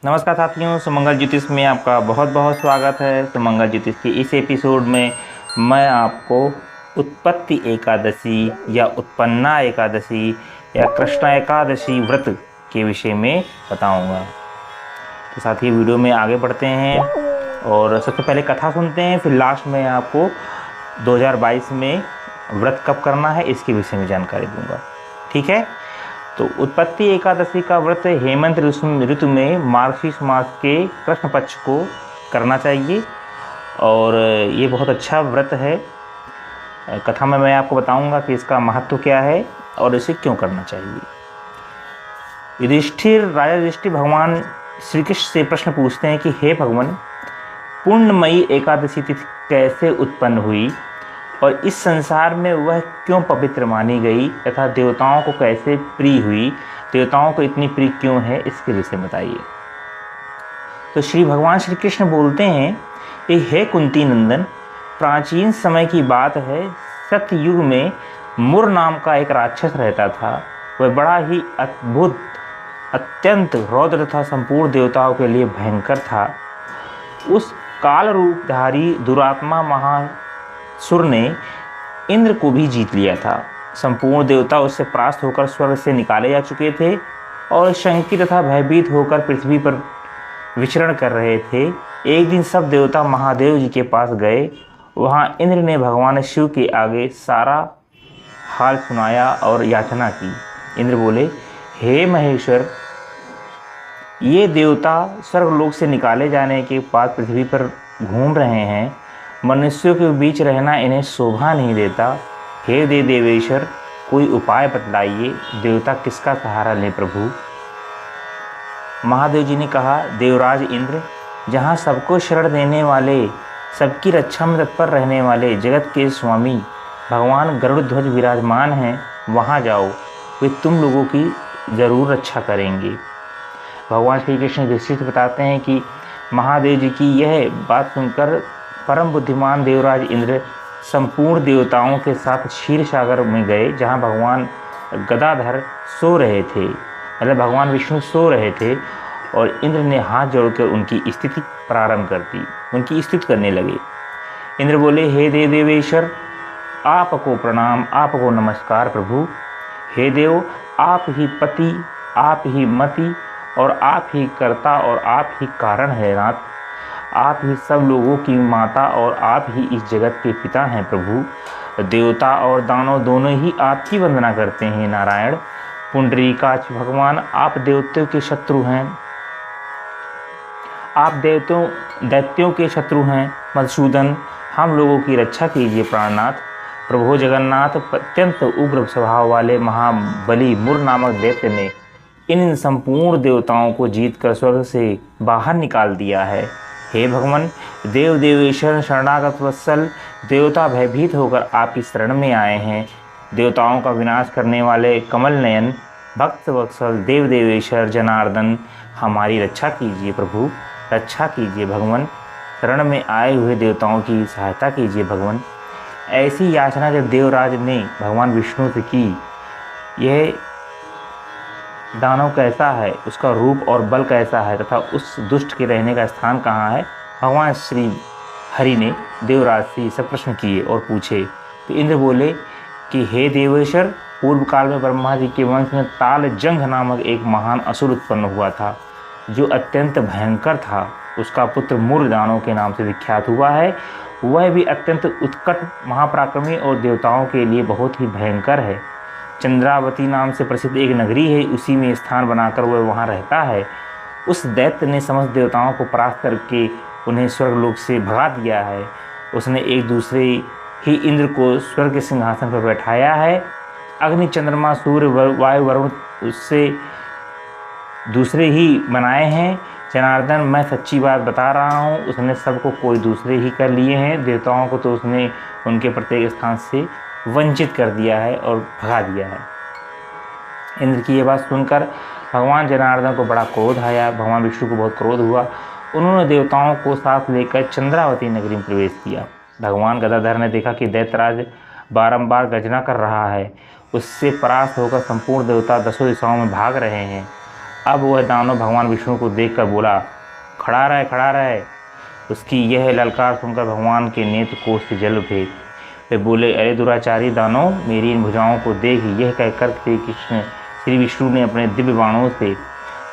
नमस्कार साथियों, सुमंगल ज्योतिष में आपका बहुत बहुत स्वागत है। सुमंगल ज्योतिष के इस एपिसोड में मैं आपको उत्पत्ति एकादशी या उत्पन्ना एकादशी या कृष्ण एकादशी व्रत के विषय में बताऊंगा। तो साथ ही वीडियो में आगे बढ़ते हैं और सबसे पहले कथा सुनते हैं, फिर लास्ट में आपको 2022 में व्रत कब करना है इसके विषय में जानकारी दूंगा। ठीक है। तो उत्पत्ति एकादशी का व्रत हेमंत ऋतु में मार्गशीर्ष मास के कृष्ण पक्ष को करना चाहिए और ये बहुत अच्छा व्रत है। कथा में मैं आपको बताऊंगा कि इसका महत्व क्या है और इसे क्यों करना चाहिए। राजा युधिष्ठिर भगवान श्री कृष्ण से प्रश्न पूछते हैं कि हे भगवान, पूर्णमयी एकादशी तिथि कैसे उत्पन्न हुई और इस संसार में वह क्यों पवित्र मानी गई तथा देवताओं को कैसे प्रिय हुई, देवताओं को इतनी प्रिय क्यों है, इसके विषय बताइए। तो श्री भगवान श्री कृष्ण बोलते हैं कि हे कुंती नंदन, प्राचीन समय की बात है, सतयुग में मुर नाम का एक राक्षस रहता था। वह बड़ा ही अद्भुत, अत्यंत रौद्र तथा संपूर्ण देवताओं के लिए भयंकर था। उस काल रूपधारी दुरात्मा महासुर ने इंद्र को भी जीत लिया था। संपूर्ण देवता उससे परास्त होकर स्वर्ग से निकाले जा चुके थे और शंकित तथा भयभीत होकर पृथ्वी पर विचरण कर रहे थे। एक दिन सब देवता महादेव जी के पास गए। वहाँ इंद्र ने भगवान शिव के आगे सारा हाल सुनाया और याचना की। इंद्र बोले, हे महेश्वर, ये देवता स्वर्गलोक से निकाले जाने के बाद पृथ्वी पर घूम रहे हैं। मनुष्यों के बीच रहना इन्हें शोभा नहीं देता। हे देवेश्वर, कोई उपाय बतलाइए, देवता किसका सहारा लें प्रभु। महादेव जी ने कहा, देवराज इंद्र, जहाँ सबको शरण देने वाले, सबकी रक्षा में तत्पर रहने वाले जगत के स्वामी भगवान गरुड़ ध्वज विराजमान हैं, वहाँ जाओ, वे तुम लोगों की जरूर रक्षा करेंगे। भगवान श्री कृष्ण युधिष्ठिर से बताते हैं कि महादेव जी की यह बात सुनकर परम बुद्धिमान देवराज इंद्र संपूर्ण देवताओं के साथ क्षीर सागर में गए, जहाँ भगवान गदाधर सो रहे थे, मतलब भगवान विष्णु सो रहे थे, और इंद्र ने हाथ जोड़कर उनकी स्थिति प्रारंभ कर दी, उनकी स्तुति करने लगे। इंद्र बोले, हे देवेश्वर, आपको प्रणाम, आपको नमस्कार प्रभु। हे देव, आप ही पति, आप ही मति और आप ही कर्ता और आप ही कारण है नाथ। आप ही सब लोगों की माता और आप ही इस जगत के पिता हैं प्रभु। देवता और दानव दोनों ही आपकी वंदना करते हैं नारायण। पुंडरीकाक्ष भगवान, आप देवताओं के शत्रु हैं, आप दैत्यों के शत्रु हैं। मधुसूदन, हम लोगों की रक्षा कीजिए प्राणनाथ। प्रभु जगन्नाथ, अत्यंत उग्र स्वभाव वाले महाबली मुर नामक दैत्य ने इन संपूर्ण देवताओं को जीतकर स्वर्ग से बाहर निकाल दिया है। हे भगवान, देवेश्वर शरणागत वत्सल, देवता भयभीत होकर आपकी शरण में आए हैं। देवताओं का विनाश करने वाले कमल नयन भक्त वत्सल देवेश्वर जनार्दन, हमारी रक्षा कीजिए प्रभु, रक्षा कीजिए भगवान। शरण में आए हुए देवताओं की सहायता कीजिए भगवान। ऐसी याचना जब देवराज ने भगवान विष्णु से की, यह दानव कैसा है, उसका रूप और बल कैसा है तथा उस दुष्ट के रहने का स्थान कहाँ है, भगवान श्री हरि ने देवराज से सब प्रश्न किए और पूछे। तो इंद्र बोले कि हे देवेश्वर, पूर्व काल में ब्रह्मा जी के वंश में ताल जंघ नामक एक महान असुर उत्पन्न हुआ था, जो अत्यंत भयंकर था। उसका पुत्र मुर दानव के नाम से विख्यात हुआ है। वह भी अत्यंत उत्कट, महापराक्रमी और देवताओं के लिए बहुत ही भयंकर है। चंद्रावती नाम से प्रसिद्ध एक नगरी है, उसी में स्थान बनाकर वह वहाँ रहता है। उस दैत्य ने समस्त देवताओं को परास्त करके उन्हें स्वर्गलोक से भगा दिया है। उसने एक दूसरे ही इंद्र को स्वर्ग के सिंहासन पर बैठाया है। अग्नि, चंद्रमा, सूर्य, वायु, वरुण उससे दूसरे ही बनाए हैं। जनार्दन, मैं सच्ची बात बता रहा हूँ, उसने सबको कोई दूसरे ही कर लिए हैं। देवताओं को तो उसने उनके प्रत्येक स्थान से वंचित कर दिया है और भगा दिया है। इंद्र की ये बात सुनकर भगवान जनार्दन को बड़ा क्रोध आया। भगवान विष्णु को बहुत क्रोध हुआ। उन्होंने देवताओं को साथ लेकर चंद्रावती नगरी में प्रवेश किया। भगवान गदाधर ने देखा कि दैत्यराज बारंबार गर्जना कर रहा है। उससे परास्त होकर संपूर्ण देवता दसों दिशाओं में भाग रहे हैं। अब वह दानव भगवान विष्णु को देखकर बोला, खड़ा रहे, खड़ा रहे। उसकी यह ललकार सुनकर भगवान के नेत्र कोष से जल उठे। वे बोले, अरे दुराचारी दानव, मेरी इन भुजाओं को देख। यह कहकर श्री विष्णु ने अपने दिव्य बाणों से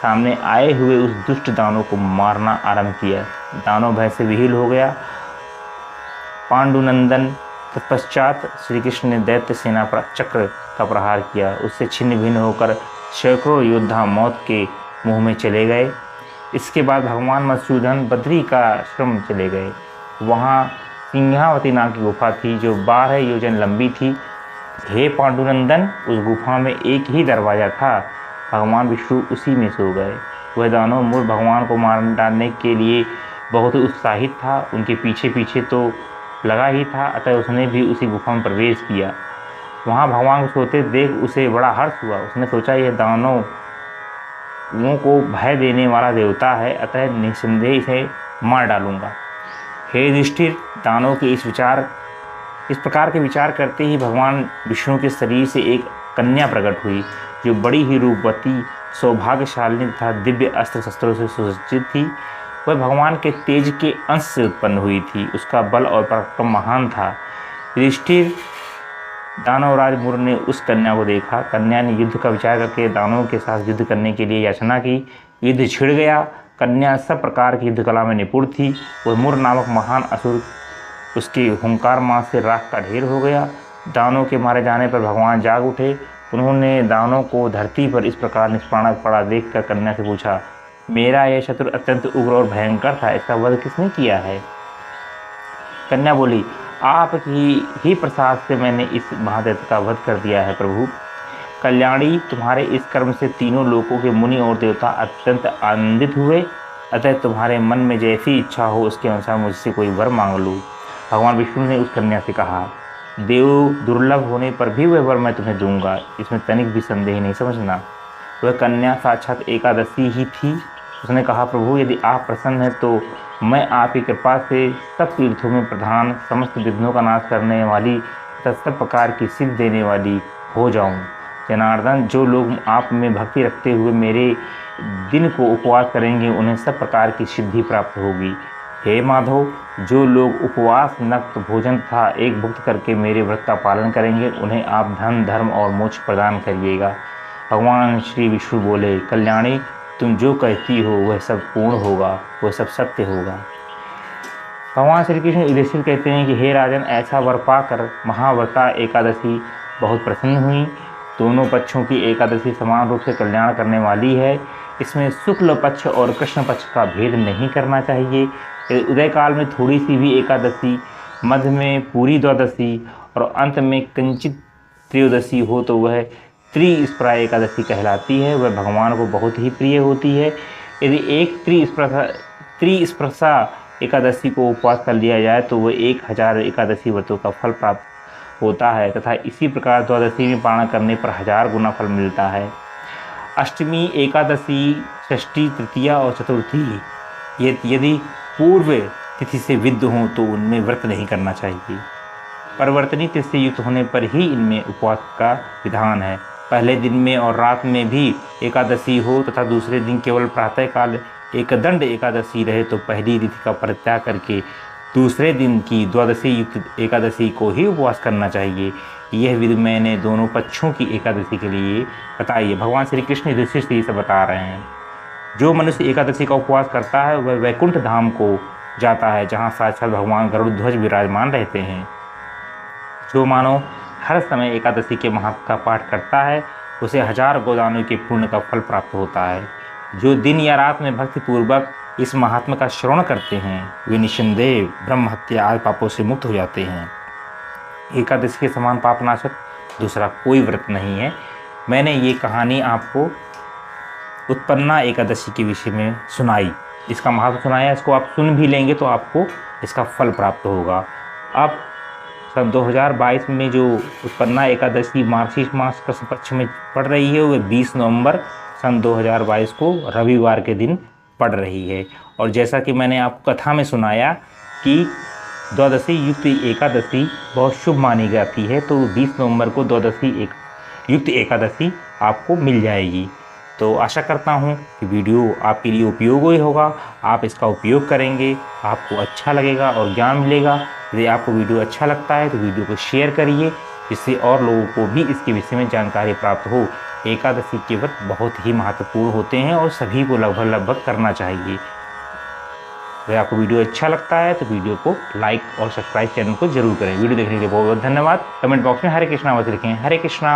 सामने आए हुए उस दुष्ट दानव को मारना आरंभ किया। दानव भय से विहील हो गया। पांडुनंदन तत्पश्चात श्री कृष्ण ने दैत्य सेना पर चक्र का प्रहार किया। उससे छिन्न भिन्न होकर सैकड़ों योद्धा मौत के मुंह में चले गए। इसके बाद भगवान मधुसूदन बद्री का आश्रम चले गए। वहाँ सिंहावती नाम की गुफा थी जो 12 योजन लंबी थी। हे पांडुनंदन, उस गुफा में एक ही दरवाज़ा था। भगवान विष्णु उसी में सो गए। वह दानव मूल भगवान को मार डालने के लिए बहुत उत्साहित था। उनके पीछे पीछे तो लगा ही था, अतः उसने भी उसी गुफा में प्रवेश किया। वहाँ भगवान को सोते देख उसे बड़ा हर्ष हुआ। उसने सोचा, यह दानवों को भय देने वाला देवता है, अतः निस्संदेह इसे मार डालूंगा। हे युधिष्ठिर, दानव के इस प्रकार के विचार करते ही भगवान विष्णु के शरीर से एक कन्या प्रकट हुई, जो बड़ी ही रूपवती, सौभाग्यशालिनी तथा दिव्य अस्त्र शस्त्रों से सुसज्जित थी। वह भगवान के तेज के अंश से उत्पन्न हुई थी। उसका बल और पराक्रम महान था। युधिष्ठिर, दानवराज मुर ने उस कन्या को देखा। कन्या ने युद्ध का विचार करके दानवों के साथ युद्ध करने के लिए याचना की। युद्ध छिड़ गया। कन्या सब प्रकार की युद्ध कला में निपुण थी। वह मुर नामक महान असुर उसके हुंकार माँ से राख का ढेर हो गया। दानवों के मारे जाने पर भगवान जाग उठे। उन्होंने दानवों को धरती पर इस प्रकार निष्प्राण पड़ा देखकर कन्या से पूछा, मेरा यह शत्रु अत्यंत उग्र और भयंकर था, इसका वध किसने किया है? कन्या बोली, आपकी ही प्रसाद से मैंने इस महादैत्य का वध कर दिया है प्रभु। कल्याणी, तुम्हारे इस कर्म से तीनों लोकों के मुनि और देवता अत्यंत आनंदित हुए। अतः तुम्हारे मन में जैसी इच्छा हो उसके अनुसार मुझसे कोई वर मांग लो। भगवान विष्णु ने उस कन्या से कहा, देव दुर्लभ होने पर भी वह वर मैं तुम्हें दूंगा, इसमें तनिक भी संदेह नहीं समझना। वह कन्या साक्षात एकादशी ही थी। उसने कहा, प्रभु यदि आप प्रसन्न हैं तो मैं आपकी कृपा से सब तीर्थों में प्रधान, समस्त विघ्नों का नाश करने वाली तथा सब प्रकार की सिद्ध देने वाली हो जाऊं। जनार्दन, जो लोग आप में भक्ति रखते हुए मेरे दिन को उपवास करेंगे उन्हें सब प्रकार की सिद्धि प्राप्त होगी। हे माधव, जो लोग उपवास, नक्त, भोजन तथा एक भुक्त करके मेरे व्रत का पालन करेंगे उन्हें आप धन, धर्म और मोक्ष प्रदान करिएगा। भगवान श्री विष्णु बोले, कल्याणी, तुम जो कहती हो वह सब पूर्ण होगा, वह सब सत्य होगा। भगवान श्री कृष्ण युधिष्ठिर कहते हैं कि हे राजन, ऐसा वर पाकर महाव्रता एकादशी बहुत प्रसन्न हुई। दोनों पक्षों की एकादशी समान रूप से कल्याण करने वाली है। इसमें शुक्ल पक्ष और कृष्ण पक्ष का भेद नहीं करना चाहिए। उदय काल में थोड़ी सी भी एकादशी, मध्य में पूरी द्वादशी और अंत में कंचित त्रयोदशी हो तो वह त्रिस्पर्शा एकादशी कहलाती है। वह भगवान को बहुत ही प्रिय होती है। यदि एक त्रिस्पर्शा एकादशी को उपवास कर लिया जाए तो वह 1000 एकादशी व्रतों का फल प्राप्त होता है तथा इसी प्रकार द्वादशी में पारण करने पर 1000 गुना फल मिलता है। अष्टमी, एकादशी, षष्ठी, तृतीया और चतुर्थी यदि पूर्व तिथि से विद्ध हों तो उनमें व्रत नहीं करना चाहिए। परिवर्तनी तिथि से युक्त होने पर ही इनमें उपवास का विधान है। पहले दिन में और रात में भी एकादशी हो तथा दूसरे दिन केवल प्रातःकाल एकदंड एकादशी रहे तो पहली तिथि का परित्याग करके दूसरे दिन की द्वादशी युक्त एकादशी को ही उपवास करना चाहिए। यह विधि मैंने दोनों पक्षों की एकादशी के लिए बताई है। भगवान श्री कृष्ण युधिष्ठिर से इसे बता रहे हैं। जो मनुष्य एकादशी का उपवास करता है वह वैकुंठ धाम को जाता है, जहाँ साक्षात भगवान गरुड़ ध्वज विराजमान रहते हैं। जो मानव हर समय एकादशी के महत्व का पाठ करता है उसे 1000 गोदानों के पुण्य का फल प्राप्त होता है। जो दिन या रात में भक्तिपूर्वक इस महात्मा का श्रवण करते हैं वे निस्संदेह ब्रह्म हत्या आदि पापों से मुक्त हो जाते हैं। एकादशी के समान पापनाशक दूसरा कोई व्रत नहीं है। मैंने ये कहानी आपको उत्पन्ना एकादशी के विषय में सुनाई, इसका महत्व सुनाया। इसको आप सुन भी लेंगे तो आपको इसका फल प्राप्त होगा। अब सन 2022 में जो उत्पन्ना एकादशी मार्गशीर्ष मास कृष्ण पक्ष में पड़ रही है वह 20 नवंबर सन 2022 को रविवार के दिन पड़ रही है। और जैसा कि मैंने आपको कथा में सुनाया कि द्वादशी युक्त एकादशी बहुत शुभ मानी जाती है, तो 20 नवंबर को द्वादशी युक्त एकादशी आपको मिल जाएगी। तो आशा करता हूँ कि वीडियो आपके लिए उपयोगी होगा, आप इसका उपयोग करेंगे, आपको अच्छा लगेगा और ज्ञान मिलेगा। यदि आपको वीडियो अच्छा लगता है तो वीडियो को शेयर करिए, जिससे और लोगों को भी इसके विषय में जानकारी प्राप्त हो। एकादशी के व्रत बहुत ही महत्वपूर्ण होते हैं और सभी को लगभग करना चाहिए। अगर आपको वीडियो अच्छा लगता है तो वीडियो को लाइक और सब्सक्राइब चैनल को जरूर करें। वीडियो देखने के लिए बहुत बहुत धन्यवाद। कमेंट बॉक्स में हरे कृष्णा बस लिखें। हरे कृष्णा।